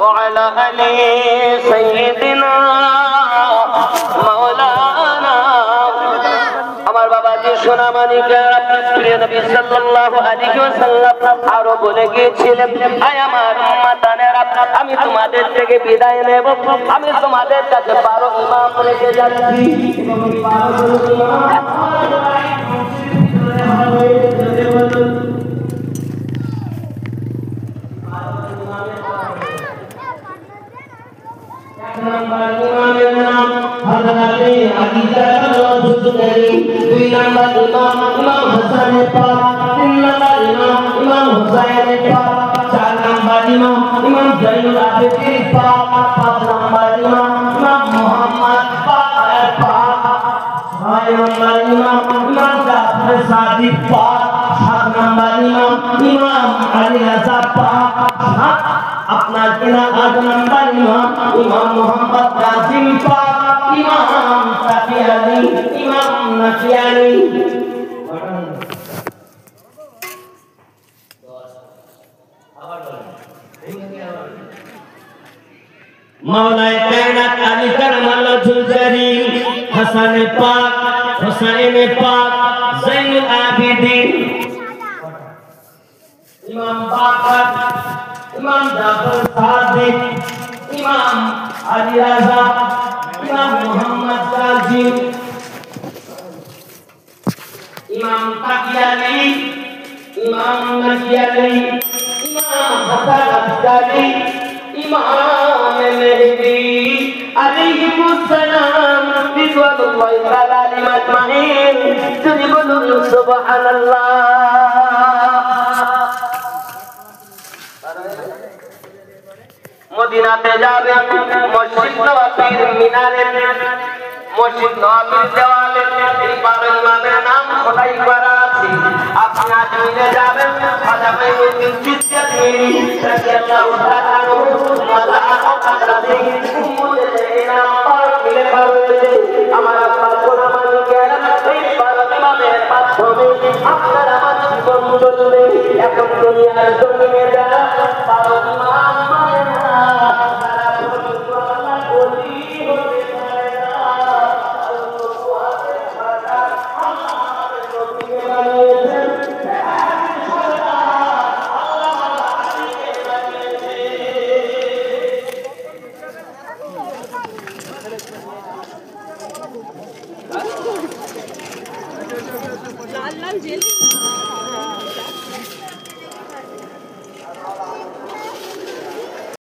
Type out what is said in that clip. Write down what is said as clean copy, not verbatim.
وعلى آل سيدنا مولانا আমার বাবাজি সোনামানিকেরা প্রিয় নবী সাল্লাল্লাহু আলাইহি ওয়াসাল্লাম আরো বলে গিয়েছিলেন, আয় আমার উম্মতানেরা, আমি তোমাদের থেকে বিদায় নেব, আমি তোমাদের কাছে 12 ইমাম রেখে যাচ্ছি। ইমামের নাম হযরত আলী রাদিয়াল্লাহু তাআলা, 2 নম্বর ইমাম ইমাম হাসান পাক, 3 নম্বর ইমাম ইমাম হুসাইন পাক, 4 নম্বর ইমাম ইমাম জয়নুল আবেদিন পাক, 5 নম্বর ইমাম ইমাম মুহাম্মদ পাক, 6 নম্বর ইমাম ইমাম জাফর সাদিক পাক, 7 নম্বর ইমাম ইমাম আলী রাজা পাক, আপনার কিনা 8 নম্বর ইমাম ইমাম মুহাম্মদ কাসিম পাক, ইমাম সাফিয়ানি, ইমাম নাফিয়ানি। মাওলায়ে কায়নাত আলী কারামাল্লাহুল কারীম, হাসান পাক, হুসাইন পাক, জয়নুল আবেদিন, ইমাম বাকর, ইমাম জাফর সাদিক, ইমাম আলী রাজা, ইমাম মুহাম্মদ কাসিম, ইমাম তাকিয়ানি, ইমাম নাকিয়ানি, ইমাম হাসান আশকারি, ইমাম মেহদি আলাইহিস সালাম রিদওয়ানুল্লাহি তাআলা আলাইহিম আজমাইন। যদি বলুন সুবহানাল্লাহ। মদিনাতে যাবেন, মসজিদ নববীর মিনারে, মসজিদ নববীর দেওয়ালে এই 12 ইমামের নাম খোদাই করা আছে। আপনি আজমিরে যাবেন, খাজা মাইনুদ্দিন চিশতি রাদিয়াল্লাহু তাআলা আনহু মালা আকাশে উম্মুল নাম পাক লেখা রয়েছে। আমার আব্বা সোনামানিকেরা এই 12 ইমামের মাধ্যমে আপনার আমার জীবন চলবে। এখন দুনিয়ার জমিনে যারা 12